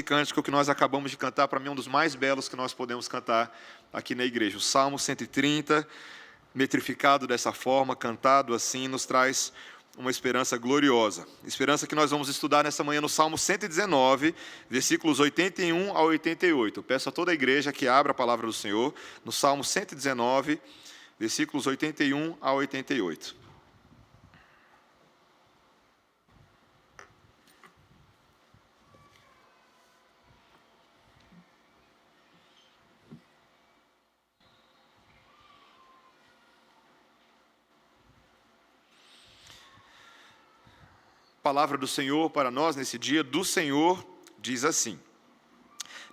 cântico que nós acabamos de cantar, para mim é um dos mais belos que nós podemos cantar aqui na igreja. O Salmo 130, metrificado dessa forma, cantado assim, nos traz uma esperança gloriosa. Esperança que nós vamos estudar nessa manhã no Salmo 119, versículos 81 a 88. Peço a toda a igreja que abra a palavra do Senhor no Salmo 119, versículos 81 a 88. A palavra do Senhor para nós nesse dia, do Senhor, diz assim: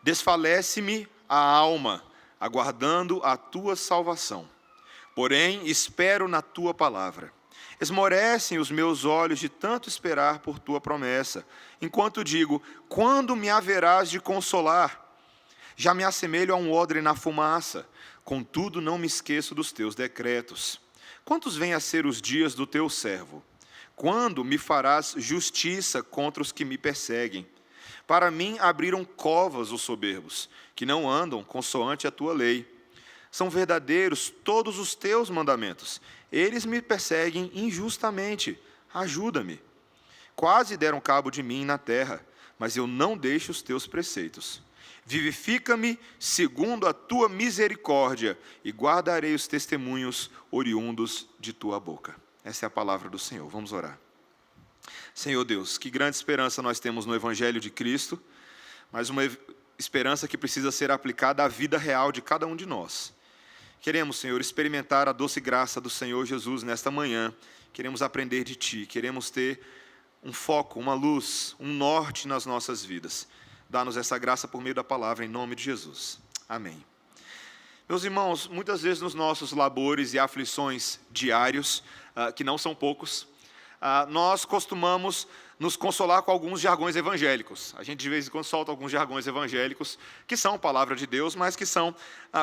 desfalece-me a alma, aguardando a tua salvação. Porém, espero na tua palavra. Esmorecem os meus olhos de tanto esperar por tua promessa, enquanto digo: quando me haverás de consolar? Já me assemelho a um odre na fumaça, contudo não me esqueço dos teus decretos. Quantos vêm a ser os dias do teu servo? Quando me farás justiça contra os que me perseguem? Para mim abriram covas os soberbos, que não andam consoante a tua lei. São verdadeiros todos os teus mandamentos. Eles me perseguem injustamente. Ajuda-me. Quase deram cabo de mim na terra, mas eu não deixo os teus preceitos. Vivifica-me segundo a tua misericórdia, e guardarei os testemunhos oriundos de tua boca. Essa é a palavra do Senhor. Vamos orar. Senhor Deus, que grande esperança nós temos no Evangelho de Cristo, mas uma esperança que precisa ser aplicada à vida real de cada um de nós. Queremos, Senhor, experimentar a doce graça do Senhor Jesus nesta manhã. Queremos aprender de Ti, queremos ter um foco, uma luz, um norte nas nossas vidas. Dá-nos essa graça por meio da palavra, em nome de Jesus. Amém. Meus irmãos, muitas vezes nos nossos labores e aflições diários, que não são poucos, nós costumamos nos consolar com alguns jargões evangélicos. A gente de vez em quando solta alguns jargões evangélicos que são palavra de Deus, mas que são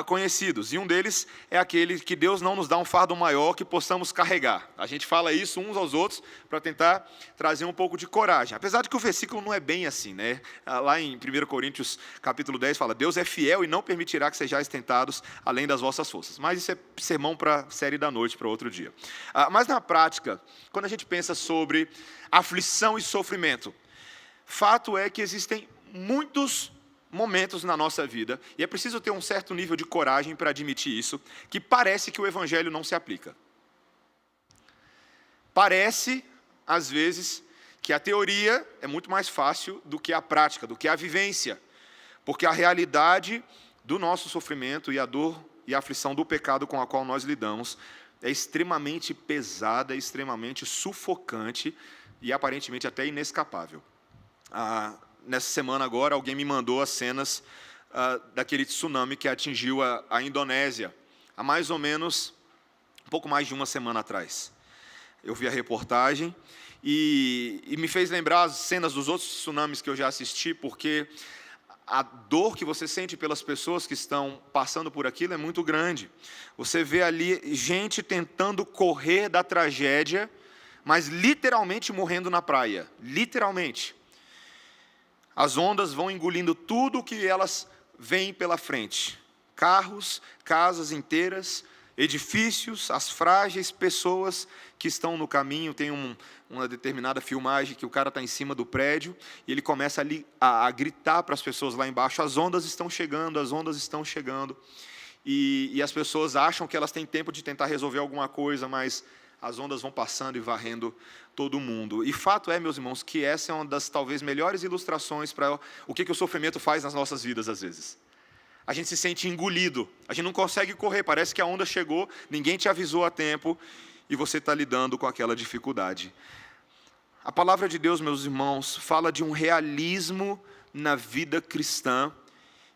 conhecidos. E um deles é aquele que Deus não nos dá um fardo maior que possamos carregar. A gente fala isso uns aos outros para tentar trazer um pouco de coragem. Apesar de que o versículo não é bem assim, né? Lá em 1 Coríntios capítulo 10 fala: Deus é fiel e não permitirá que sejais tentados além das vossas forças. Mas isso é sermão para a série da noite, para outro dia. Mas na prática, quando a gente pensa sobre aflição e sofrimento, fato é que existem muitos momentos na nossa vida, e é preciso ter um certo nível de coragem para admitir isso, que parece que o Evangelho não se aplica. Parece, às vezes, que a teoria é muito mais fácil do que a prática, do que a vivência, porque a realidade do nosso sofrimento e a dor e a aflição do pecado com a qual nós lidamos é extremamente pesada, extremamente sufocante e aparentemente até inescapável. Nessa semana agora, alguém me mandou as cenas daquele tsunami que atingiu a Indonésia, há mais ou menos, um pouco mais de uma semana atrás. Eu vi a reportagem e me fez lembrar as cenas dos outros tsunamis que eu já assisti, porque a dor que você sente pelas pessoas que estão passando por aquilo é muito grande. Você vê ali gente tentando correr da tragédia, mas literalmente morrendo na praia, literalmente. As ondas vão engolindo tudo o que elas veem pela frente. Carros, casas inteiras, edifícios, as frágeis pessoas que estão no caminho. Tem uma determinada filmagem que o cara está em cima do prédio e ele começa ali a gritar para as pessoas lá embaixo: as ondas estão chegando, as ondas estão chegando. E as pessoas acham que elas têm tempo de tentar resolver alguma coisa, mas as ondas vão passando e varrendo todo mundo. E fato é, meus irmãos, que essa é uma das talvez melhores ilustrações para o que o sofrimento faz nas nossas vidas às vezes. A gente se sente engolido, a gente não consegue correr, parece que a onda chegou, ninguém te avisou a tempo e você está lidando com aquela dificuldade. A palavra de Deus, meus irmãos, fala de um realismo na vida cristã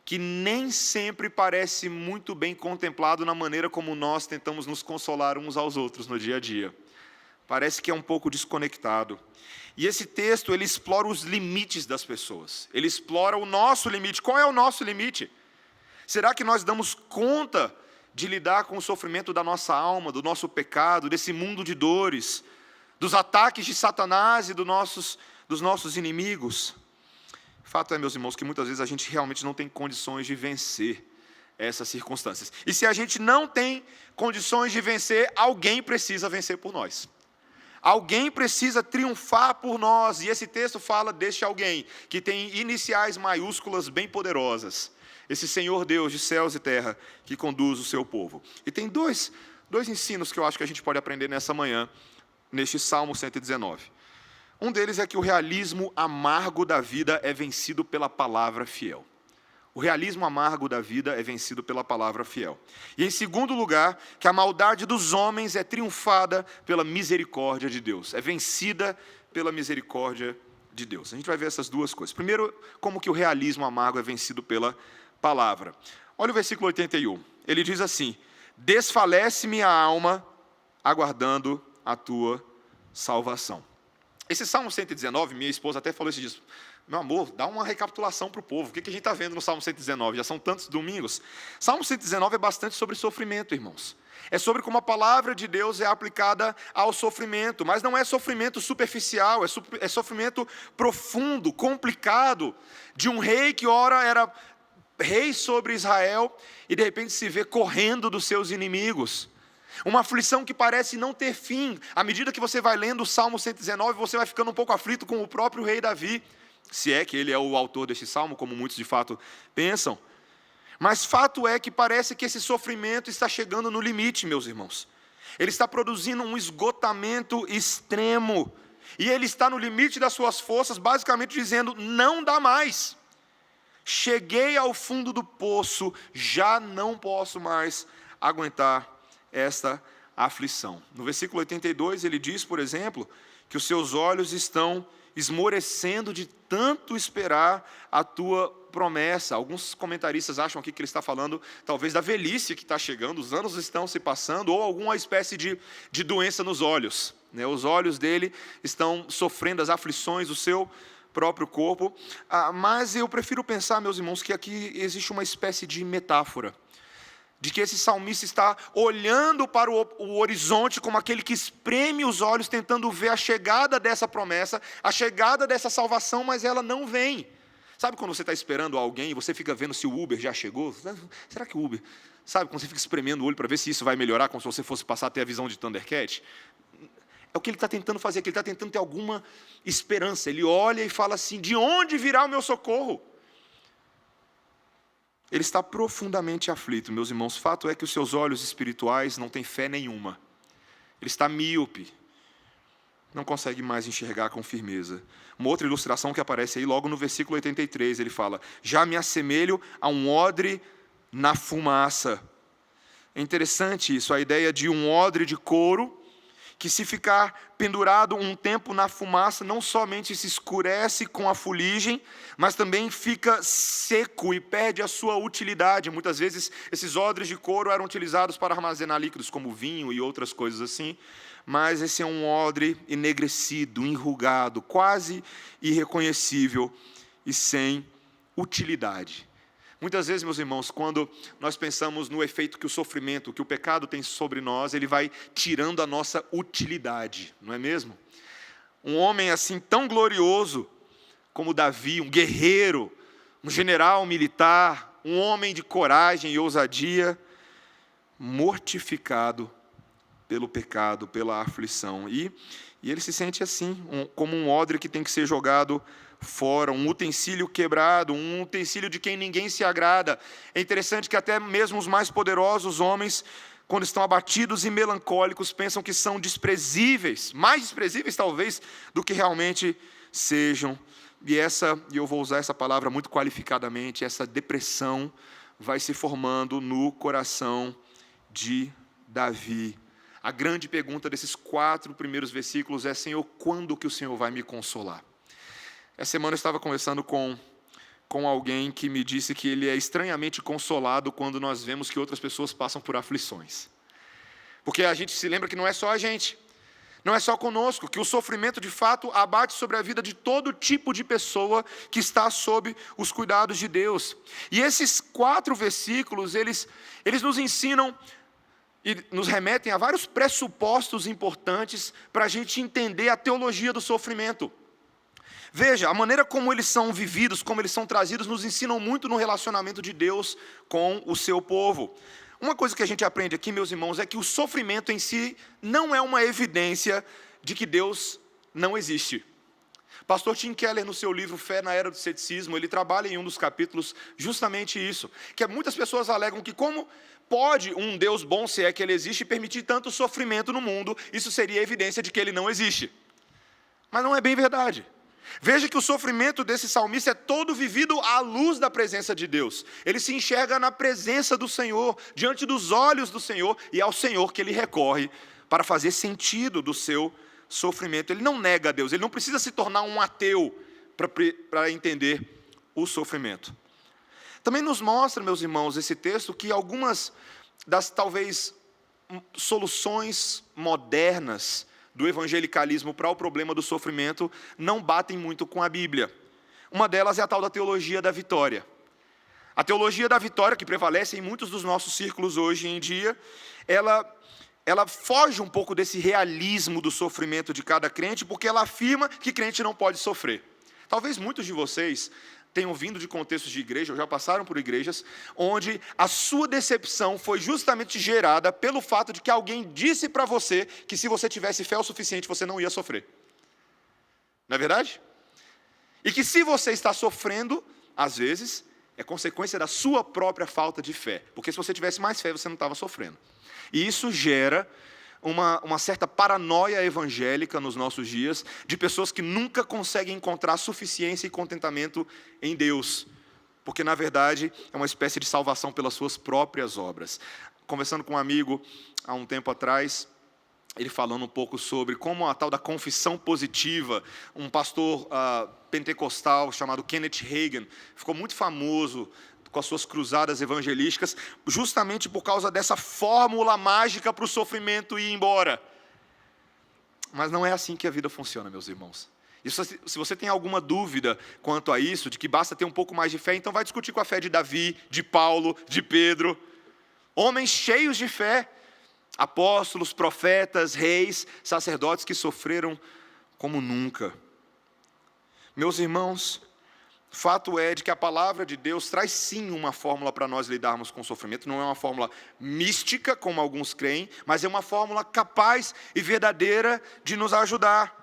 que nem sempre parece muito bem contemplado na maneira como nós tentamos nos consolar uns aos outros no dia a dia. Parece que é um pouco desconectado. E esse texto, ele explora os limites das pessoas. Ele explora o nosso limite. Qual é o nosso limite? Será que nós damos conta de lidar com o sofrimento da nossa alma, do nosso pecado, desse mundo de dores, dos ataques de Satanás e dos nossos inimigos? Fato é, meus irmãos, que muitas vezes a gente realmente não tem condições de vencer essas circunstâncias. E se a gente não tem condições de vencer, alguém precisa vencer por nós. Alguém precisa triunfar por nós. E esse texto fala deste alguém, que tem iniciais maiúsculas bem poderosas. Esse Senhor Deus de céus e terra, que conduz o seu povo. E tem dois ensinos que eu acho que a gente pode aprender nessa manhã, neste Salmo 119. Um deles é que o realismo amargo da vida é vencido pela palavra fiel. O realismo amargo da vida é vencido pela palavra fiel. E em segundo lugar, que a maldade dos homens é triunfada pela misericórdia de Deus. É vencida pela misericórdia de Deus. A gente vai ver essas duas coisas. Primeiro, como que o realismo amargo é vencido pela palavra. Olha o versículo 81. Ele diz assim: desfalece-me a alma, aguardando a tua salvação. Esse Salmo 119, minha esposa até falou isso disso. Meu amor, dá uma recapitulação para o povo. O que a gente está vendo no Salmo 119? Já são tantos domingos. Salmo 119 é bastante sobre sofrimento, irmãos. É sobre como a palavra de Deus é aplicada ao sofrimento. Mas não é sofrimento superficial, é sofrimento profundo, complicado, de um rei que ora era rei sobre Israel e de repente se vê correndo dos seus inimigos. Uma aflição que parece não ter fim. À medida que você vai lendo o Salmo 119, você vai ficando um pouco aflito com o próprio rei Davi. Se é que ele é o autor deste salmo, como muitos de fato pensam. Mas fato é que parece que esse sofrimento está chegando no limite, meus irmãos. Ele está produzindo um esgotamento extremo. E ele está no limite das suas forças, basicamente dizendo: não dá mais. Cheguei ao fundo do poço, já não posso mais aguentar esta aflição. No versículo 82 ele diz, por exemplo, que os seus olhos estão esmorecendo de tanto esperar a tua promessa. Alguns comentaristas acham aqui que ele está falando talvez da velhice que está chegando, os anos estão se passando, ou alguma espécie de doença nos olhos. Os olhos dele estão sofrendo as aflições do seu próprio corpo. Mas eu prefiro pensar, meus irmãos, que aqui existe uma espécie de metáfora, de que esse salmista está olhando para o horizonte como aquele que espreme os olhos, tentando ver a chegada dessa promessa, a chegada dessa salvação, mas ela não vem. Sabe quando você está esperando alguém e você fica vendo se o Uber já chegou? Será que o Uber... Sabe quando você fica espremendo o olho para ver se isso vai melhorar, como se você fosse passar a ter a visão de Thundercat? É o que ele está tentando fazer, que ele está tentando ter alguma esperança. Ele olha e fala assim: de onde virá o meu socorro? Ele está profundamente aflito, meus irmãos. Fato é que os seus olhos espirituais não têm fé nenhuma. Ele está míope, não consegue mais enxergar com firmeza. Uma outra ilustração que aparece aí logo no versículo 83, ele fala: já me assemelho a um odre na fumaça. É interessante isso, a ideia de um odre de couro, que se ficar pendurado um tempo na fumaça, não somente se escurece com a fuligem, mas também fica seco e perde a sua utilidade. Muitas vezes esses odres de couro eram utilizados para armazenar líquidos, como vinho e outras coisas assim, mas esse é um odre enegrecido, enrugado, quase irreconhecível e sem utilidade. Muitas vezes, meus irmãos, quando nós pensamos no efeito que o sofrimento, que o pecado tem sobre nós, ele vai tirando a nossa utilidade, não é mesmo? Um homem assim tão glorioso como Davi, um guerreiro, um general militar, um homem de coragem e ousadia, mortificado pelo pecado, pela aflição. E ele se sente assim, como um odre que tem que ser jogado fora, um utensílio quebrado, um utensílio de quem ninguém se agrada. É interessante que até mesmo os mais poderosos homens, quando estão abatidos e melancólicos, pensam que são desprezíveis, mais desprezíveis talvez do que realmente sejam. E eu vou usar essa palavra muito qualificadamente, essa depressão vai se formando no coração de Davi. A grande pergunta desses 4 primeiros versículos é: Senhor, quando que o Senhor vai me consolar? Essa semana eu estava conversando com alguém que me disse que ele é estranhamente consolado quando nós vemos que outras pessoas passam por aflições. Porque a gente se lembra que não é só a gente, não é só conosco, que o sofrimento de fato abate sobre a vida de todo tipo de pessoa que está sob os cuidados de Deus. E esses 4 versículos, eles nos ensinam e nos remetem a vários pressupostos importantes para a gente entender a teologia do sofrimento. Veja, a maneira como eles são vividos, como eles são trazidos, nos ensinam muito no relacionamento de Deus com o seu povo. Uma coisa que a gente aprende aqui, meus irmãos, é que o sofrimento em si não é uma evidência de que Deus não existe. Pastor Tim Keller, no seu livro Fé na Era do Ceticismo, ele trabalha em um dos capítulos justamente isso, que muitas pessoas alegam que como pode um Deus bom, se é que ele existe, permitir tanto sofrimento no mundo, isso seria evidência de que ele não existe. Mas não é bem verdade. Veja que o sofrimento desse salmista é todo vivido à luz da presença de Deus. Ele se enxerga na presença do Senhor, diante dos olhos do Senhor, e é ao Senhor que ele recorre para fazer sentido do seu sofrimento. Ele não nega a Deus, ele não precisa se tornar um ateu para entender o sofrimento. Também nos mostra, meus irmãos, esse texto, que algumas das, talvez, soluções modernas do evangelicalismo para o problema do sofrimento não batem muito com a Bíblia. Uma delas é a tal da teologia da vitória. A teologia da vitória, que prevalece em muitos dos nossos círculos hoje em dia, ela foge um pouco desse realismo do sofrimento de cada crente, porque ela afirma que crente não pode sofrer. Talvez muitos de vocês tenham vindo de contextos de igreja, ou já passaram por igrejas, onde a sua decepção foi justamente gerada pelo fato de que alguém disse para você que se você tivesse fé o suficiente, você não ia sofrer. Não é verdade? E que se você está sofrendo, às vezes, é consequência da sua própria falta de fé. Porque se você tivesse mais fé, você não estava sofrendo. E isso gera uma certa paranoia evangélica nos nossos dias, de pessoas que nunca conseguem encontrar suficiência e contentamento em Deus, porque na verdade é uma espécie de salvação pelas suas próprias obras. Conversando com um amigo há um tempo atrás, ele falando um pouco sobre como a tal da confissão positiva, um pastor pentecostal chamado Kenneth Hagin, ficou muito famoso com as suas cruzadas evangelísticas, justamente por causa dessa fórmula mágica para o sofrimento ir embora. Mas não é assim que a vida funciona, meus irmãos. E se você tem alguma dúvida quanto a isso, de que basta ter um pouco mais de fé, então vai discutir com a fé de Davi, de Paulo, de Pedro. Homens cheios de fé, apóstolos, profetas, reis, sacerdotes que sofreram como nunca. Meus irmãos, fato é de que a palavra de Deus traz sim uma fórmula para nós lidarmos com o sofrimento. Não é uma fórmula mística, como alguns creem, mas é uma fórmula capaz e verdadeira de nos ajudar.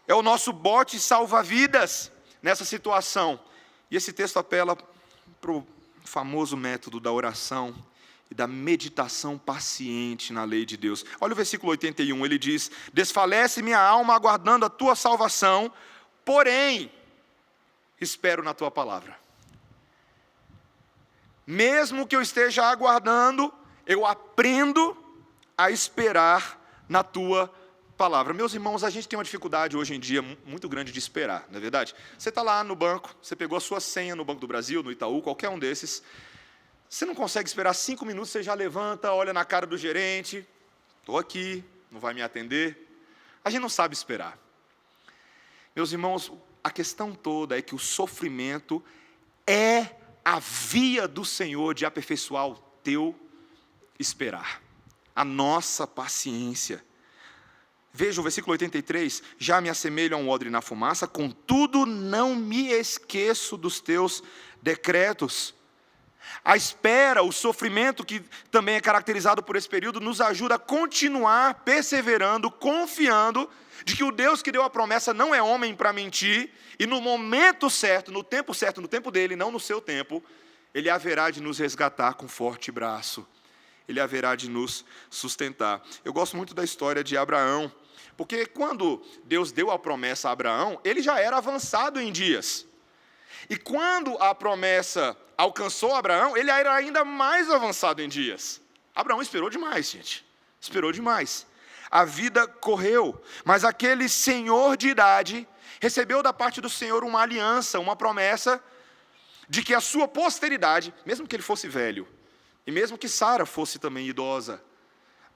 É o nosso bote salva-vidas nessa situação. E esse texto apela para o famoso método da oração e da meditação paciente na lei de Deus. Olha o versículo 81, ele diz: desfalece minha alma aguardando a tua salvação, porém espero na tua palavra. Mesmo que eu esteja aguardando, eu aprendo a esperar na tua palavra. Meus irmãos, a gente tem uma dificuldade hoje em dia muito grande de esperar, não é verdade? Você está lá no banco, você pegou a sua senha no Banco do Brasil, no Itaú, qualquer um desses. Você não consegue esperar 5 minutos, você já levanta, olha na cara do gerente, estou aqui, não vai me atender. A gente não sabe esperar. Meus irmãos, a questão toda é que o sofrimento é a via do Senhor de aperfeiçoar o teu esperar, a nossa paciência. Veja o versículo 83, já me assemelho a um odre na fumaça, contudo não me esqueço dos teus decretos. A espera, o sofrimento, que também é caracterizado por esse período, nos ajuda a continuar perseverando, confiando de que o Deus que deu a promessa não é homem para mentir, e no momento certo, no tempo dele, não no seu tempo, ele haverá de nos resgatar com forte braço, ele haverá de nos sustentar. Eu gosto muito da história de Abraão, porque quando Deus deu a promessa a Abraão, ele já era avançado em dias. E quando a promessa alcançou Abraão, ele era ainda mais avançado em dias. Abraão esperou demais, gente. Esperou demais. A vida correu, mas aquele senhor de idade recebeu da parte do Senhor uma aliança, uma promessa de que a sua posteridade, mesmo que ele fosse velho, e mesmo que Sara fosse também idosa,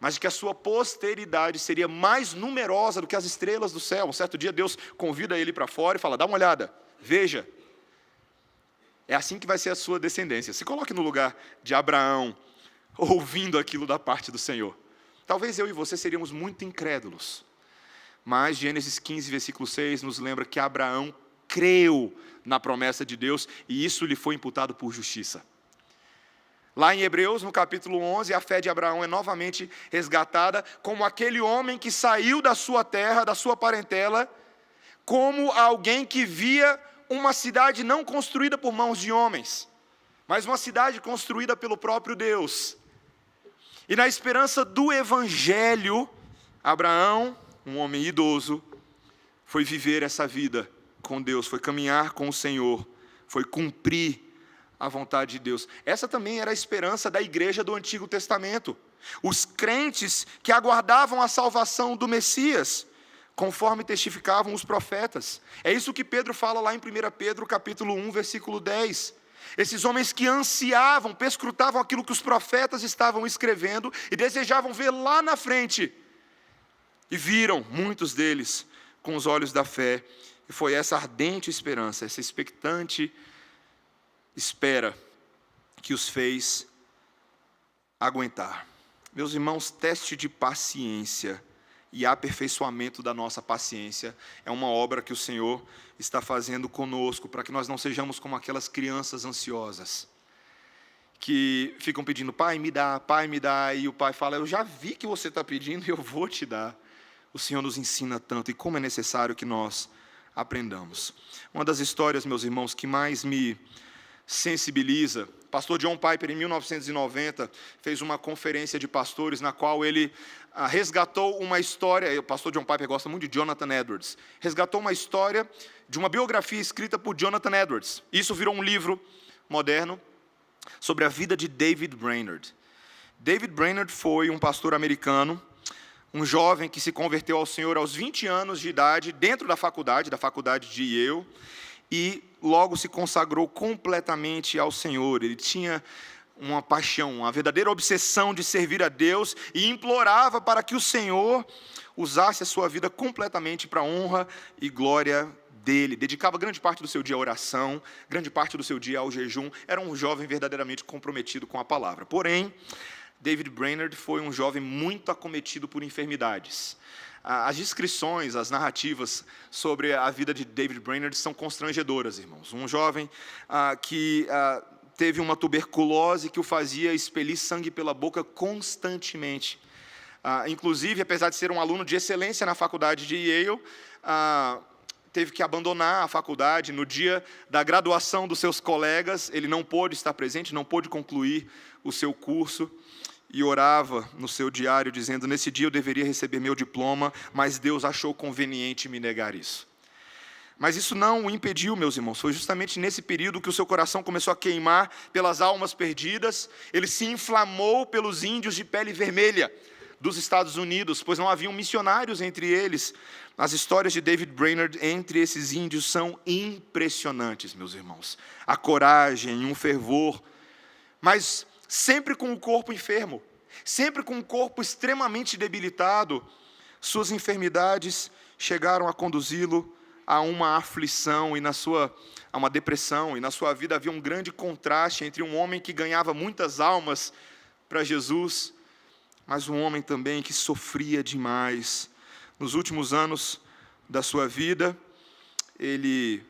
mas de que a sua posteridade seria mais numerosa do que as estrelas do céu. Um certo dia Deus convida ele para fora e fala: dá uma olhada, veja. É assim que vai ser a sua descendência. Se coloque no lugar de Abraão, ouvindo aquilo da parte do Senhor. Talvez eu e você seríamos muito incrédulos. Mas Gênesis 15, versículo 6, nos lembra que Abraão creu na promessa de Deus, e isso lhe foi imputado por justiça. Lá em Hebreus, no capítulo 11, a fé de Abraão é novamente resgatada como aquele homem que saiu da sua terra, da sua parentela, como alguém que via uma cidade não construída por mãos de homens, mas uma cidade construída pelo próprio Deus. E na esperança do Evangelho, Abraão, um homem idoso, foi viver essa vida com Deus, foi caminhar com o Senhor, foi cumprir a vontade de Deus. Essa também era a esperança da igreja do Antigo Testamento. Os crentes que aguardavam a salvação do Messias, conforme testificavam os profetas. É isso que Pedro fala lá em 1 Pedro capítulo 1, versículo 10. Esses homens que ansiavam, perscrutavam aquilo que os profetas estavam escrevendo e desejavam ver lá na frente. E viram, muitos deles, com os olhos da fé. E foi essa ardente esperança, essa expectante espera que os fez aguentar. Meus irmãos, teste de paciência e aperfeiçoamento da nossa paciência é uma obra que o Senhor está fazendo conosco, para que nós não sejamos como aquelas crianças ansiosas, que ficam pedindo, pai me dá, e o pai fala, eu já vi que você está pedindo e eu vou te dar. O Senhor nos ensina tanto, e como é necessário que nós aprendamos. Uma das histórias, meus irmãos, que mais me sensibiliza, pastor John Piper, em 1990, fez uma conferência de pastores, na qual ele resgatou uma história, o pastor John Piper gosta muito de Jonathan Edwards, resgatou uma história de uma biografia escrita por Jonathan Edwards. Isso virou um livro moderno sobre a vida de David Brainerd. David Brainerd foi um pastor americano, um jovem que se converteu ao Senhor aos 20 anos de idade, dentro da faculdade de Yale, e logo se consagrou completamente ao Senhor. Ele tinha uma paixão, uma verdadeira obsessão de servir a Deus, e implorava para que o Senhor usasse a sua vida completamente para a honra e glória dele. Dedicava grande parte do seu dia à oração, grande parte do seu dia ao jejum. Era um jovem verdadeiramente comprometido com a palavra. Porém, David Brainerd foi um jovem muito acometido por enfermidades. As descrições, as narrativas sobre a vida de David Brainerd são constrangedoras, irmãos. Um jovem que teve uma tuberculose que o fazia expelir sangue pela boca constantemente. Inclusive, apesar de ser um aluno de excelência na faculdade de Yale, teve que abandonar a faculdade. No dia da graduação dos seus colegas, ele não pôde estar presente, não pôde concluir o seu curso, e orava no seu diário, dizendo, nesse dia eu deveria receber meu diploma, mas Deus achou conveniente me negar isso. Mas isso não o impediu, meus irmãos. Foi justamente nesse período que o seu coração começou a queimar pelas almas perdidas. Ele se inflamou pelos índios de pele vermelha dos Estados Unidos, pois não haviam missionários entre eles. As histórias de David Brainerd entre esses índios são impressionantes, meus irmãos. A coragem, um fervor, mas sempre com o corpo enfermo, sempre com o corpo extremamente debilitado. Suas enfermidades chegaram a conduzi-lo a uma aflição e a uma depressão, e na sua vida havia um grande contraste entre um homem que ganhava muitas almas para Jesus, mas um homem também que sofria demais. Nos últimos anos da sua vida, ele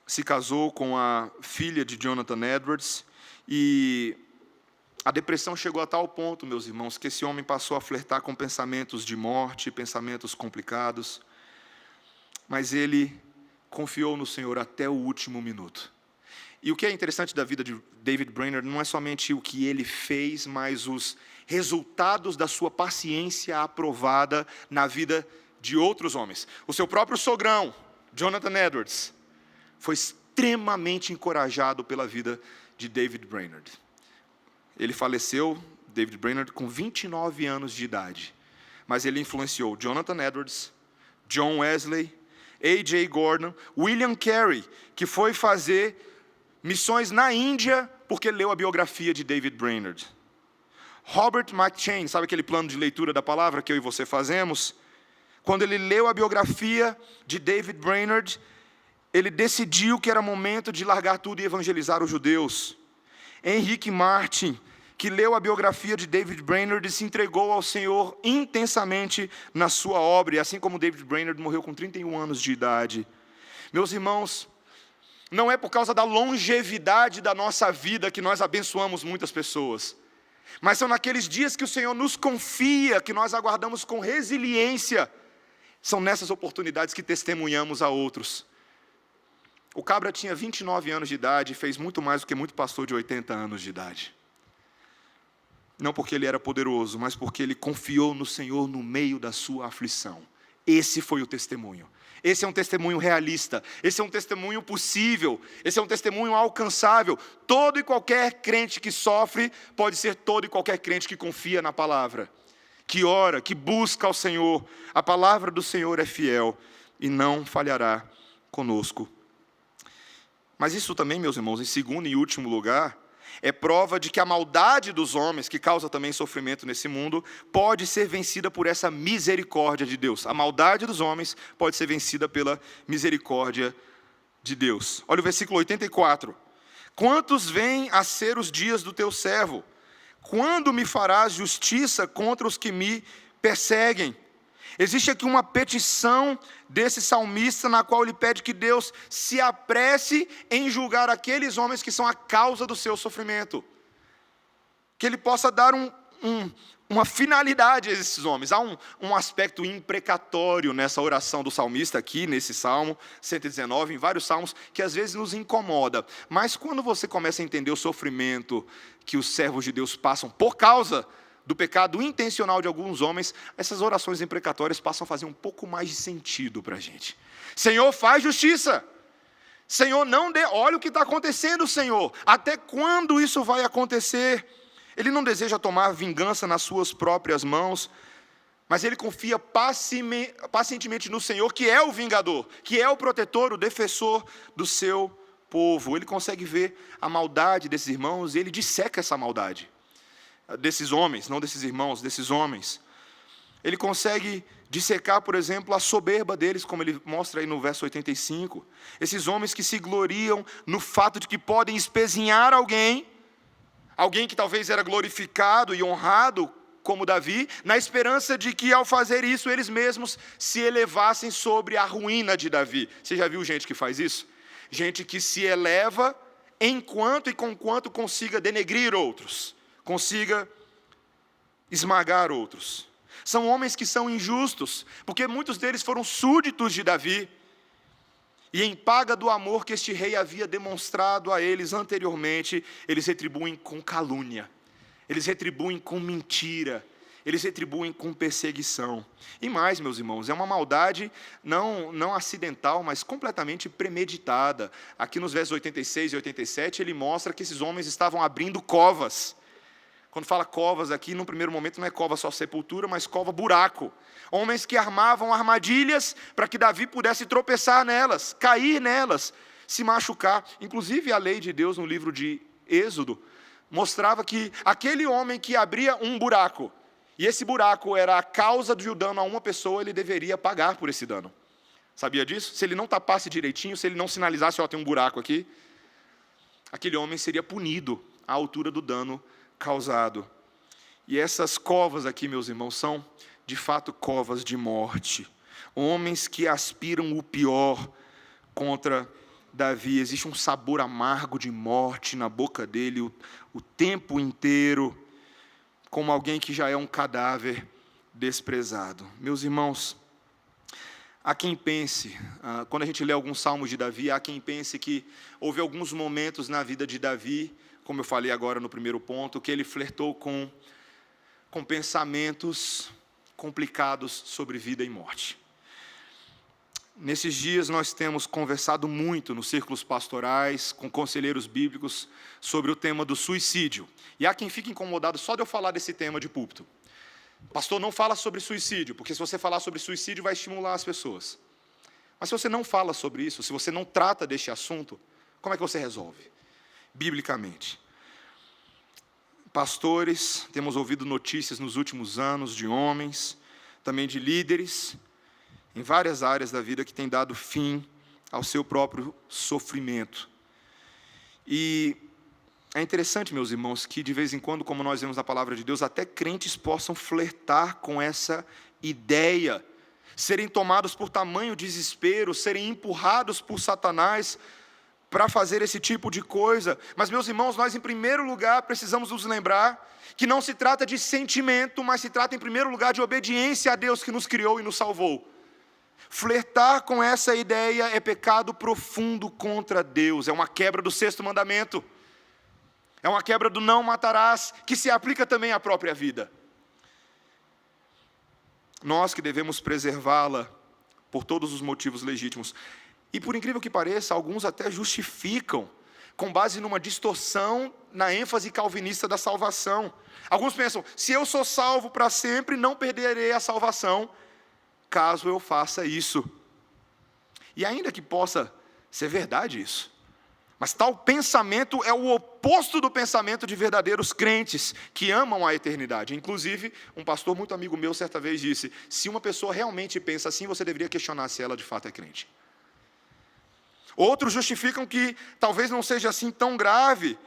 se casou com a filha de Jonathan Edwards, e a depressão chegou a tal ponto, meus irmãos, que esse homem passou a flertar com pensamentos de morte, pensamentos complicados. Mas ele confiou no Senhor até o último minuto. E o que é interessante da vida de David Brainerd não é somente o que ele fez, mas os resultados da sua paciência aprovada na vida de outros homens. O seu próprio sogrão, Jonathan Edwards, foi extremamente encorajado pela vida de David Brainerd. Ele faleceu, David Brainerd, com 29 anos de idade. Mas ele influenciou Jonathan Edwards, John Wesley, A.J. Gordon, William Carey, que foi fazer missões na Índia porque leu a biografia de David Brainerd. Robert McChain, sabe aquele plano de leitura da palavra que eu e você fazemos? Quando ele leu a biografia de David Brainerd, ele decidiu que era momento de largar tudo e evangelizar os judeus. Henrique Martin, que leu a biografia de David Brainerd e se entregou ao Senhor intensamente na sua obra, e assim como David Brainerd morreu com 31 anos de idade. Meus irmãos, não é por causa da longevidade da nossa vida que nós abençoamos muitas pessoas, mas são naqueles dias que o Senhor nos confia, que nós aguardamos com resiliência, são nessas oportunidades que testemunhamos a outros. O cabra tinha 29 anos de idade e fez muito mais do que muito pastor de 80 anos de idade. Não porque ele era poderoso, mas porque ele confiou no Senhor no meio da sua aflição. Esse foi o testemunho. Esse é um testemunho realista. Esse é um testemunho possível. Esse é um testemunho alcançável. Todo e qualquer crente que sofre pode ser todo e qualquer crente que confia na palavra, que ora, que busca ao Senhor. A palavra do Senhor é fiel e não falhará conosco. Mas isso também, meus irmãos, em segundo e último lugar, é prova de que a maldade dos homens, que causa também sofrimento nesse mundo, pode ser vencida por essa misericórdia de Deus. A maldade dos homens pode ser vencida pela misericórdia de Deus. Olha o versículo 84. Quantos vêm a ser os dias do teu servo? Quando me farás justiça contra os que me perseguem? Existe aqui uma petição desse salmista, na qual ele pede que Deus se apresse em julgar aqueles homens que são a causa do seu sofrimento. Que ele possa dar uma finalidade a esses homens. Há um aspecto imprecatório nessa oração do salmista aqui, nesse Salmo 119, em vários salmos, que às vezes nos incomoda. Mas quando você começa a entender o sofrimento que os servos de Deus passam por causa do pecado intencional de alguns homens, essas orações imprecatórias passam a fazer um pouco mais de sentido para a gente. Senhor, faz justiça. Senhor, não dê, olha o que está acontecendo, Senhor. Até quando isso vai acontecer? Ele não deseja tomar vingança nas suas próprias mãos, mas ele confia pacientemente no Senhor, que é o vingador, que é o protetor, o defensor do seu povo. Ele consegue ver a maldade desses irmãos e ele disseca essa maldade. Desses homens, não desses irmãos, desses homens. Ele consegue dissecar, por exemplo, a soberba deles, como ele mostra aí no verso 85. Esses homens que se gloriam no fato de que podem espezinhar alguém que talvez era glorificado e honrado, como Davi, na esperança de que, ao fazer isso, eles mesmos se elevassem sobre a ruína de Davi. Você já viu gente que faz isso? Gente que se eleva enquanto e conquanto consiga denegrir outros, consiga esmagar outros. São homens que são injustos, porque muitos deles foram súditos de Davi, e em paga do amor que este rei havia demonstrado a eles anteriormente, eles retribuem com calúnia, eles retribuem com mentira, eles retribuem com perseguição. E mais, meus irmãos, é uma maldade não acidental, mas completamente premeditada. Aqui nos versos 86 e 87, ele mostra que esses homens estavam abrindo covas. Quando fala covas aqui, num primeiro momento não é cova só sepultura, mas cova buraco. Homens que armavam armadilhas para que Davi pudesse tropeçar nelas, cair nelas, se machucar. Inclusive a lei de Deus no livro de Êxodo mostrava que aquele homem que abria um buraco, e esse buraco era a causa de dano a uma pessoa, ele deveria pagar por esse dano. Sabia disso? Se ele não tapasse direitinho, se ele não sinalizasse, ó, tem um buraco aqui, aquele homem seria punido à altura do dano causado. E essas covas aqui, meus irmãos, são de fato covas de morte. Homens que aspiram o pior contra Davi. Existe um sabor amargo de morte na boca dele o tempo inteiro, como alguém que já é um cadáver desprezado. Meus irmãos, há quem pense, quando a gente lê alguns salmos de Davi, há quem pense que houve alguns momentos na vida de Davi, como eu falei agora no primeiro ponto, que ele flertou com pensamentos complicados sobre vida e morte. Nesses dias nós temos conversado muito nos círculos pastorais, com conselheiros bíblicos, sobre o tema do suicídio. E há quem fique incomodado só de eu falar desse tema de púlpito. Pastor, não fala sobre suicídio, porque se você falar sobre suicídio vai estimular as pessoas. Mas se você não fala sobre isso, se você não trata deste assunto, como é que você resolve? Biblicamente. Pastores, temos ouvido notícias nos últimos anos de homens, também de líderes, em várias áreas da vida que têm dado fim ao seu próprio sofrimento. E É interessante, meus irmãos, que de vez em quando, como nós vemos na palavra de Deus, até crentes possam flertar com essa ideia, serem tomados por tamanho desespero, serem empurrados por Satanás para fazer esse tipo de coisa. Mas, meus irmãos, nós em primeiro lugar precisamos nos lembrar que não se trata de sentimento, mas se trata em primeiro lugar de obediência a Deus que nos criou e nos salvou. Flertar com essa ideia é pecado profundo contra Deus, é uma quebra do 6º mandamento, é uma quebra do não matarás, que se aplica também à própria vida. Nós que devemos preservá-la por todos os motivos legítimos. E por incrível que pareça, alguns até justificam, com base numa distorção na ênfase calvinista da salvação. Alguns pensam, se eu sou salvo para sempre, não perderei a salvação, caso eu faça isso. E ainda que possa ser verdade isso, mas tal pensamento é o oposto do pensamento de verdadeiros crentes, que amam a eternidade. Inclusive, um pastor muito amigo meu certa vez disse, se uma pessoa realmente pensa assim, você deveria questionar se ela de fato é crente. Outros justificam que talvez não seja assim tão grave,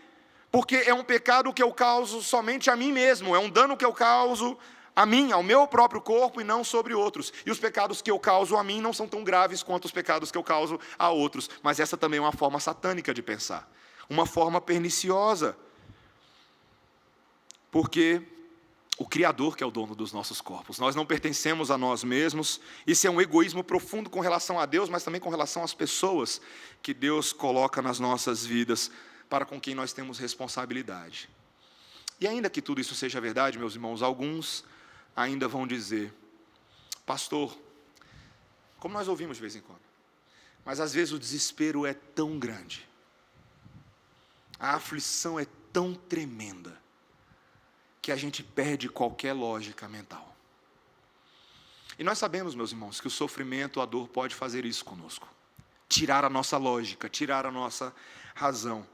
porque é um pecado que eu causo somente a mim mesmo, é um dano que eu causo a mim, ao meu próprio corpo e não sobre outros. E os pecados que eu causo a mim não são tão graves quanto os pecados que eu causo a outros. Mas essa também é uma forma satânica de pensar, uma forma perniciosa. Porque o Criador que é o dono dos nossos corpos, nós não pertencemos a nós mesmos. Isso é um egoísmo profundo com relação a Deus, mas também com relação às pessoas que Deus coloca nas nossas vidas, para com quem nós temos responsabilidade. E ainda que tudo isso seja verdade, meus irmãos, alguns ainda vão dizer, pastor, como nós ouvimos de vez em quando, mas às vezes o desespero é tão grande, a aflição é tão tremenda, que a gente perde qualquer lógica mental. E nós sabemos, meus irmãos, que o sofrimento, a dor pode fazer isso conosco, tirar a nossa lógica, tirar a nossa razão.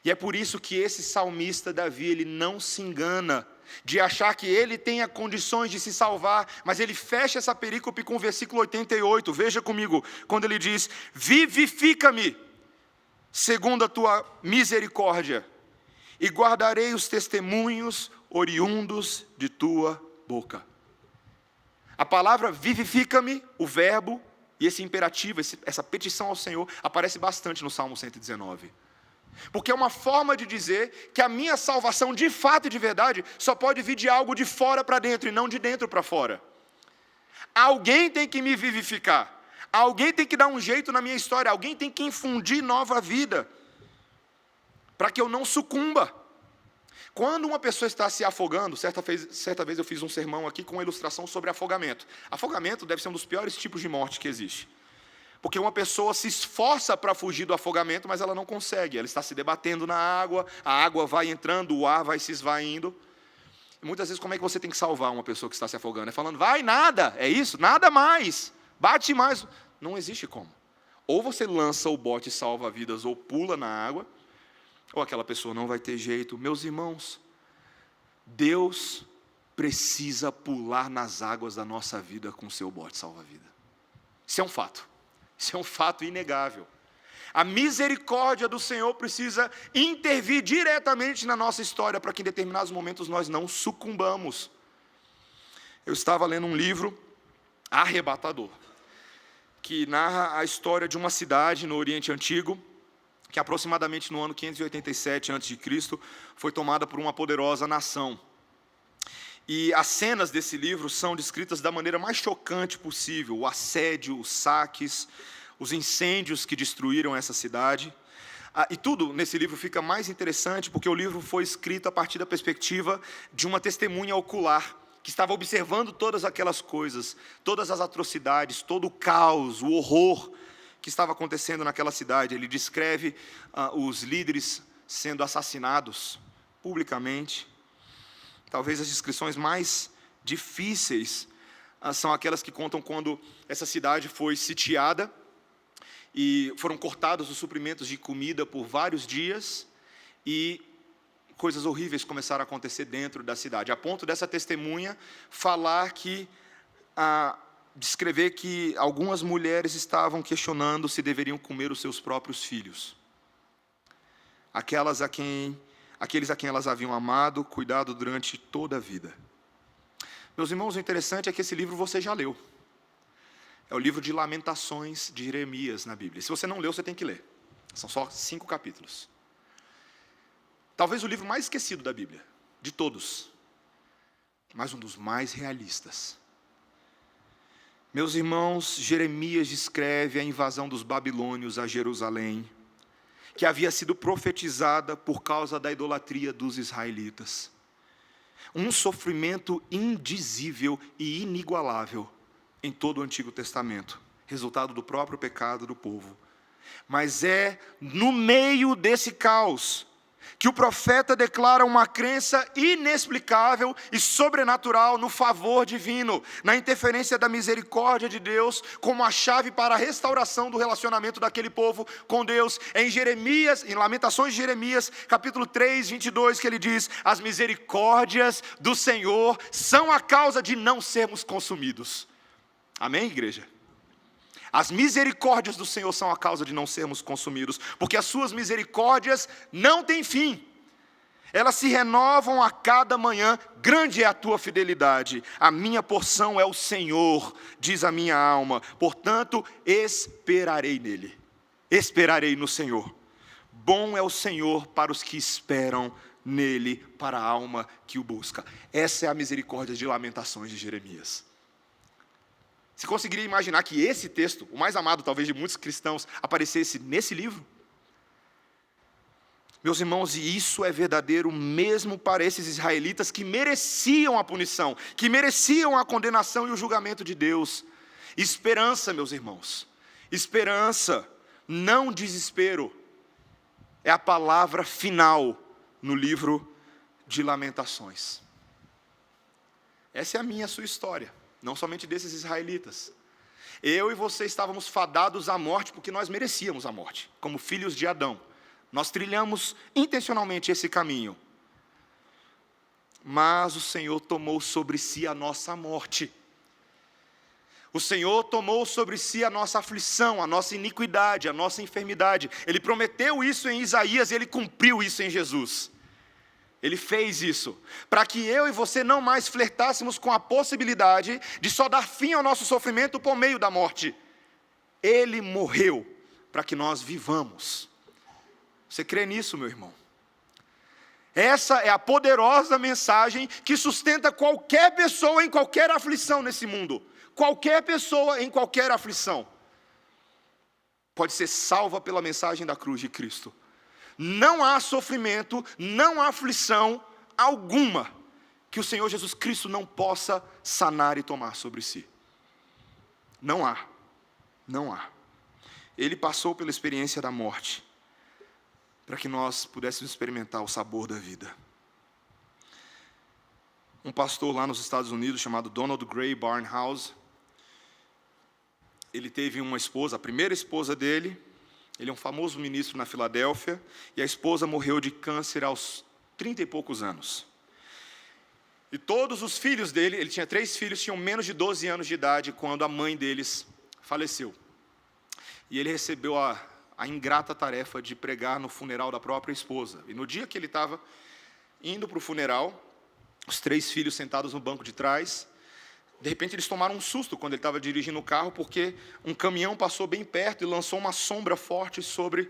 E é por isso que esse salmista Davi, ele não se engana de achar que ele tenha condições de se salvar, mas ele fecha essa perícope com o versículo 88, veja comigo, quando ele diz, vivifica-me, segundo a tua misericórdia, e guardarei os testemunhos oriundos de tua boca. A palavra vivifica-me, o verbo, e esse imperativo, essa petição ao Senhor, aparece bastante no Salmo 119. Porque é uma forma de dizer que a minha salvação, de fato e de verdade, só pode vir de algo de fora para dentro e não de dentro para fora. Alguém tem que me vivificar, alguém tem que dar um jeito na minha história, alguém tem que infundir nova vida, para que eu não sucumba. Quando uma pessoa está se afogando, certa vez eu fiz um sermão aqui com uma ilustração sobre afogamento. Afogamento deve ser um dos piores tipos de morte que existe. Porque uma pessoa se esforça para fugir do afogamento, mas ela não consegue. Ela está se debatendo na água, a água vai entrando, o ar vai se esvaindo. E muitas vezes, como é que você tem que salvar uma pessoa que está se afogando? É falando, vai, nada, é isso, nada mais, bate mais. Não existe como. Ou você lança o bote e salva vidas, ou pula na água, ou aquela pessoa não vai ter jeito. Meus irmãos, Deus precisa pular nas águas da nossa vida com o seu bote salva-vida. Isso é um fato. Isso é um fato inegável. A misericórdia do Senhor precisa intervir diretamente na nossa história, para que em determinados momentos nós não sucumbamos. Eu estava lendo um livro arrebatador, que narra a história de uma cidade no Oriente Antigo, que aproximadamente no ano 587 a.C., foi tomada por uma poderosa nação. E as cenas desse livro são descritas da maneira mais chocante possível, o assédio, os saques, os incêndios que destruíram essa cidade. E tudo nesse livro fica mais interessante, porque o livro foi escrito a partir da perspectiva de uma testemunha ocular, que estava observando todas aquelas coisas, todas as atrocidades, todo o caos, o horror que estava acontecendo naquela cidade. Ele descreve os líderes sendo assassinados publicamente. Talvez as descrições mais difíceis são aquelas que contam quando essa cidade foi sitiada e foram cortados os suprimentos de comida por vários dias e coisas horríveis começaram a acontecer dentro da cidade, a ponto dessa testemunha falar que, descrever que algumas mulheres estavam questionando se deveriam comer os seus próprios filhos. Aquelas a quem aqueles a quem elas haviam amado, cuidado durante toda a vida. Meus irmãos, o interessante é que esse livro você já leu. É o livro de Lamentações de Jeremias na Bíblia. Se você não leu, você tem que ler. São só 5 capítulos. Talvez o livro mais esquecido da Bíblia, de todos, mas um dos mais realistas. Meus irmãos, Jeremias descreve a invasão dos babilônios a Jerusalém, que havia sido profetizada por causa da idolatria dos israelitas. Um sofrimento indizível e inigualável em todo o Antigo Testamento, resultado do próprio pecado do povo. Mas é no meio desse caos que o profeta declara uma crença inexplicável e sobrenatural no favor divino, na interferência da misericórdia de Deus, como a chave para a restauração do relacionamento daquele povo com Deus. Em Jeremias, em Lamentações de Jeremias, capítulo 3, 22, que ele diz: as misericórdias do Senhor são a causa de não sermos consumidos. Amém, igreja? As misericórdias do Senhor são a causa de não sermos consumidos, porque as suas misericórdias não têm fim. Elas se renovam a cada manhã, grande é a tua fidelidade. A minha porção é o Senhor, diz a minha alma, portanto esperarei nele. Esperarei no Senhor. Bom é o Senhor para os que esperam nele, para a alma que o busca. Essa é a misericórdia de Lamentações de Jeremias. Você conseguiria imaginar que esse texto, o mais amado talvez de muitos cristãos, aparecesse nesse livro? Meus irmãos, e isso é verdadeiro mesmo para esses israelitas que mereciam a punição, que mereciam a condenação e o julgamento de Deus. Esperança, meus irmãos, esperança, não desespero, é a palavra final no livro de Lamentações. Essa é a minha e a sua história. Não somente desses israelitas. Eu e você estávamos fadados à morte porque nós merecíamos a morte, como filhos de Adão. Nós trilhamos intencionalmente esse caminho. Mas o Senhor tomou sobre si a nossa morte. O Senhor tomou sobre si a nossa aflição, a nossa iniquidade, a nossa enfermidade. Ele prometeu isso em Isaías e Ele cumpriu isso em Jesus. Ele fez isso, para que eu e você não mais flertássemos com a possibilidade de só dar fim ao nosso sofrimento por meio da morte. Ele morreu para que nós vivamos. Você crê nisso, meu irmão? Essa é a poderosa mensagem que sustenta qualquer pessoa em qualquer aflição nesse mundo. Qualquer pessoa em qualquer aflição pode ser salva pela mensagem da cruz de Cristo. Não há sofrimento, não há aflição alguma que o Senhor Jesus Cristo não possa sanar e tomar sobre si. Não há, não há. Ele passou pela experiência da morte, para que nós pudéssemos experimentar o sabor da vida. Um pastor lá nos Estados Unidos, chamado Donald Grey Barnhouse, ele teve uma esposa, a primeira esposa dele. Ele é um famoso ministro na Filadélfia, e a esposa morreu de câncer aos 30 e poucos anos. E todos os filhos dele, ele tinha 3 filhos, tinham menos de 12 anos de idade quando a mãe deles faleceu. E ele recebeu a ingrata tarefa de pregar no funeral da própria esposa. E no dia que ele estava indo para o funeral, os 3 filhos sentados no banco de trás, de repente eles tomaram um susto quando ele estava dirigindo o carro, porque um caminhão passou bem perto e lançou uma sombra forte sobre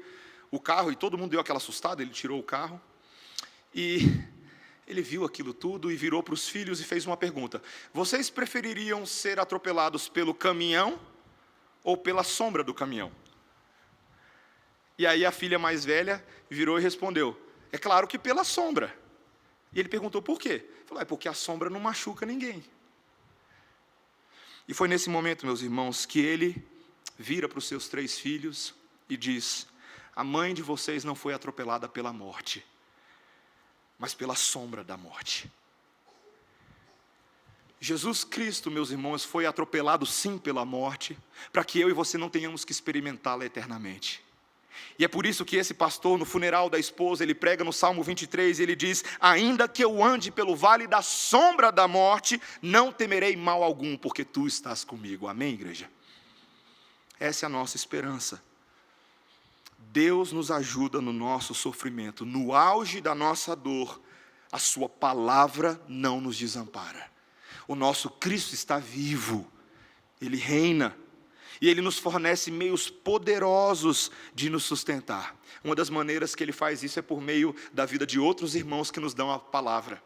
o carro, e todo mundo deu aquela assustada. Ele tirou o carro, e ele viu aquilo tudo e virou para os filhos e fez uma pergunta: vocês prefeririam ser atropelados pelo caminhão ou pela sombra do caminhão? E aí a filha mais velha virou e respondeu: é claro que pela sombra. E ele perguntou por quê? Ele falou: é porque a sombra não machuca ninguém. E foi nesse momento, meus irmãos, que ele vira para os seus 3 filhos e diz: a mãe de vocês não foi atropelada pela morte, mas pela sombra da morte. Jesus Cristo, meus irmãos, foi atropelado sim pela morte, para que eu e você não tenhamos que experimentá-la eternamente. E é por isso que esse pastor, no funeral da esposa, ele prega no Salmo 23, e ele diz: ainda que eu ande pelo vale da sombra da morte, não temerei mal algum, porque tu estás comigo. Amém, igreja? Essa é a nossa esperança. Deus nos ajuda no nosso sofrimento, no auge da nossa dor, a sua palavra não nos desampara. O nosso Cristo está vivo, Ele reina, e Ele nos fornece meios poderosos de nos sustentar. Uma das maneiras que Ele faz isso é por meio da vida de outros irmãos que nos dão a palavra.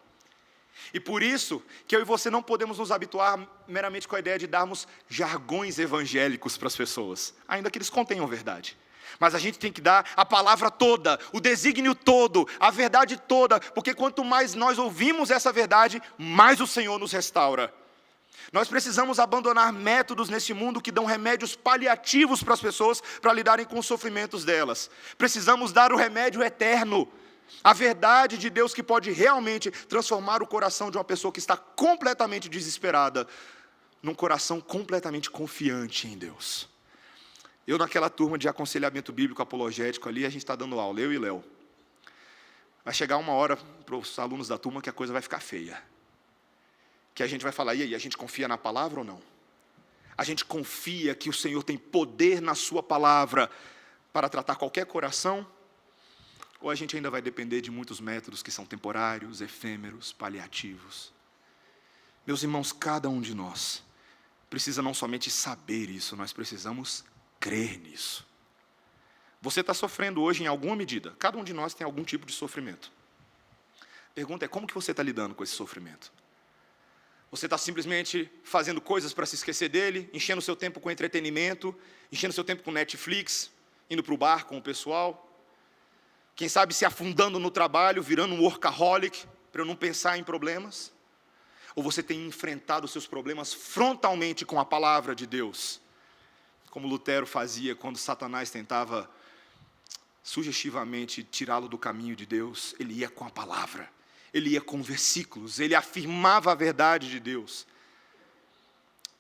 E por isso que eu e você não podemos nos habituar meramente com a ideia de darmos jargões evangélicos para as pessoas, ainda que eles contenham verdade. Mas a gente tem que dar a palavra toda, o desígnio todo, a verdade toda, porque quanto mais nós ouvimos essa verdade, mais o Senhor nos restaura. Nós precisamos abandonar métodos neste mundo que dão remédios paliativos para as pessoas para lidarem com os sofrimentos delas. Precisamos dar o remédio eterno, a verdade de Deus que pode realmente transformar o coração de uma pessoa que está completamente desesperada num coração completamente confiante em Deus. Eu naquela turma de aconselhamento bíblico apologético ali, a gente está dando aula, eu e Léo. Vai chegar uma hora para os alunos da turma que a coisa vai ficar feia. Que a gente vai falar, e aí, a gente confia na palavra ou não? A gente confia que o Senhor tem poder na sua palavra para tratar qualquer coração? Ou a gente ainda vai depender de muitos métodos que são temporários, efêmeros, paliativos? Meus irmãos, cada um de nós precisa não somente saber isso, nós precisamos crer nisso. Você está sofrendo hoje em alguma medida. Cada um de nós tem algum tipo de sofrimento. A pergunta é, como que você está lidando com esse sofrimento? Você está simplesmente fazendo coisas para se esquecer dele, enchendo o seu tempo com entretenimento, enchendo o seu tempo com Netflix, indo para o bar com o pessoal, quem sabe se afundando no trabalho, virando um workaholic, para eu não pensar em problemas? Ou você tem enfrentado os seus problemas frontalmente com a palavra de Deus? Como Lutero fazia quando Satanás tentava sugestivamente tirá-lo do caminho de Deus, ele ia com a palavra, ele ia com versículos, ele afirmava a verdade de Deus.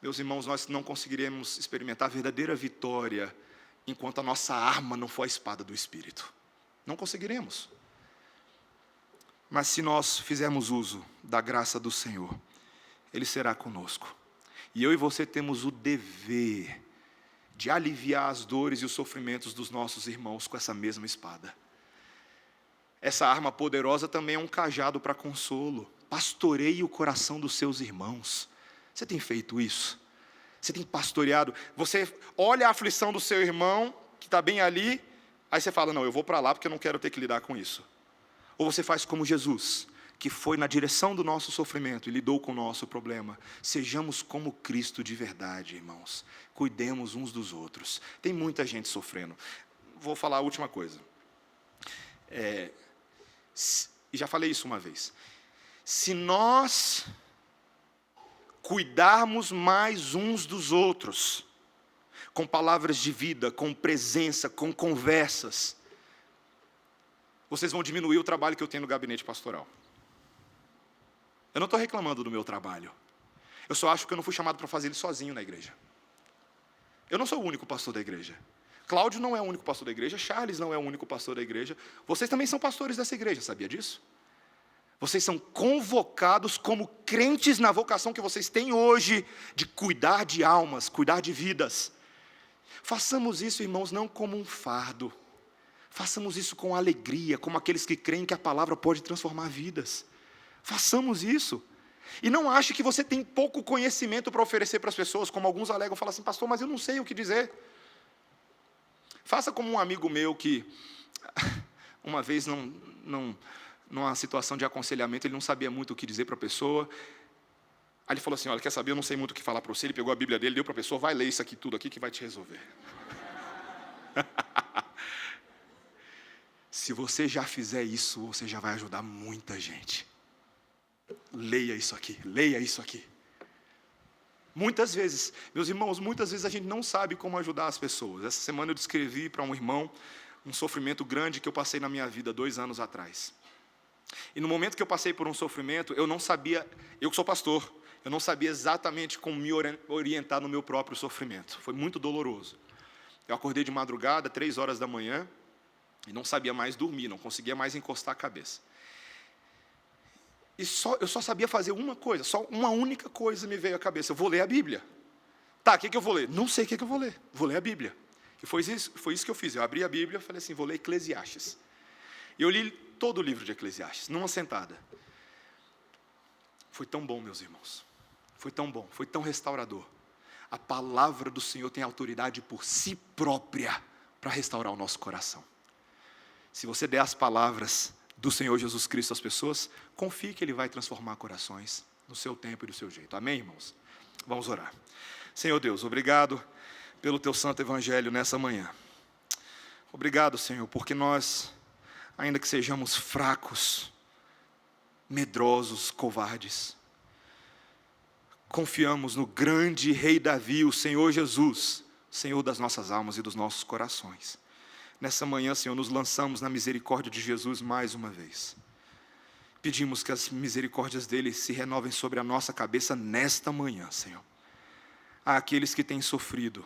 Meus irmãos, nós não conseguiremos experimentar a verdadeira vitória enquanto a nossa arma não for a espada do Espírito. Não conseguiremos. Mas se nós fizermos uso da graça do Senhor, Ele será conosco. E eu e você temos o dever de aliviar as dores e os sofrimentos dos nossos irmãos com essa mesma espada. Essa arma poderosa também é um cajado para consolo. Pastoreie o coração dos seus irmãos. Você tem feito isso? Você tem pastoreado? Você olha a aflição do seu irmão, que está bem ali, aí você fala, não, eu vou para lá porque eu não quero ter que lidar com isso. Ou você faz como Jesus, que foi na direção do nosso sofrimento e lidou com o nosso problema. Sejamos como Cristo de verdade, irmãos. Cuidemos uns dos outros. Tem muita gente sofrendo. Vou falar a última coisa. E já falei isso uma vez. Se nós cuidarmos mais uns dos outros, com palavras de vida, com presença, com conversas, vocês vão diminuir o trabalho que eu tenho no gabinete pastoral. Eu não estou reclamando do meu trabalho. Eu só acho que eu não fui chamado para fazer ele sozinho na igreja. Eu não sou o único pastor da igreja. Cláudio não é o único pastor da igreja. Charles não é o único pastor da igreja. Vocês também são pastores dessa igreja, sabia disso? Vocês são convocados como crentes na vocação que vocês têm hoje de cuidar de almas, cuidar de vidas. Façamos isso, irmãos, não como um fardo. Façamos isso com alegria, como aqueles que creem que a palavra pode transformar vidas. Façamos isso. E não ache que você tem pouco conhecimento para oferecer para as pessoas, como alguns alegam, falam assim, pastor, mas eu não sei o que dizer. Faça como um amigo meu que, uma vez, numa situação de aconselhamento, ele não sabia muito o que dizer para a pessoa. Aí ele falou assim, olha, quer saber, eu não sei muito o que falar para você. Ele pegou a Bíblia dele, deu para a pessoa, vai ler isso aqui, tudo aqui, que vai te resolver. Se você já fizer isso, você já vai ajudar muita gente. Leia isso aqui, leia isso aqui. Muitas vezes, meus irmãos, muitas vezes a gente não sabe como ajudar as pessoas. Essa semana eu descrevi para um irmão um sofrimento grande que eu passei na minha vida 2 anos atrás. E no momento que eu passei por um sofrimento, eu não sabia, eu que sou pastor, eu não sabia exatamente como me orientar no meu próprio sofrimento. Foi muito doloroso. Eu acordei de madrugada, 3 horas da manhã, e não sabia mais dormir, não conseguia mais encostar a cabeça. E eu só sabia fazer uma coisa, só uma única coisa me veio à cabeça. Eu vou ler a Bíblia. Tá, o que eu vou ler? Não sei o que eu vou ler. Vou ler a Bíblia. E foi isso que eu fiz. Eu abri a Bíblia e falei assim, vou ler Eclesiastes. E eu li todo o livro de Eclesiastes, numa sentada. Foi tão bom, meus irmãos. Foi tão bom, foi tão restaurador. A palavra do Senhor tem autoridade por si própria para restaurar o nosso coração. Se você der as palavras do Senhor Jesus Cristo às pessoas, confie que Ele vai transformar corações no seu tempo e do seu jeito. Amém, irmãos? Vamos orar. Senhor Deus, obrigado pelo Teu santo evangelho nessa manhã. Obrigado, Senhor, porque nós, ainda que sejamos fracos, medrosos, covardes, confiamos no grande Rei Davi, o Senhor Jesus, Senhor das nossas almas e dos nossos corações. Nessa manhã, Senhor, nos lançamos na misericórdia de Jesus mais uma vez. Pedimos que as misericórdias dele se renovem sobre a nossa cabeça nesta manhã, Senhor. Há aqueles que têm sofrido,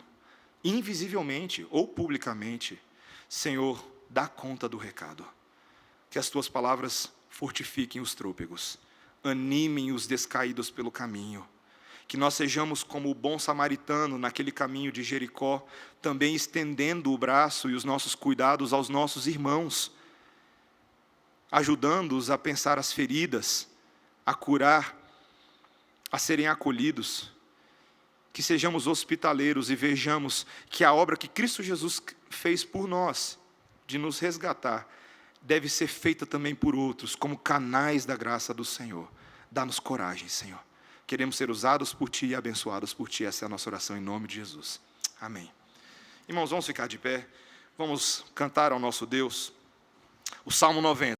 invisivelmente ou publicamente, Senhor, dá conta do recado. Que as Tuas palavras fortifiquem os trôpegos, animem os descaídos pelo caminho. Que nós sejamos como o bom samaritano naquele caminho de Jericó, também estendendo o braço e os nossos cuidados aos nossos irmãos, ajudando-os a pensar as feridas, a curar, a serem acolhidos. Que sejamos hospitaleiros e vejamos que a obra que Cristo Jesus fez por nós, de nos resgatar, deve ser feita também por outros, como canais da graça do Senhor. Dá-nos coragem, Senhor. Queremos ser usados por Ti e abençoados por Ti. Essa é a nossa oração em nome de Jesus. Amém. Irmãos, vamos ficar de pé. Vamos cantar ao nosso Deus o Salmo 90.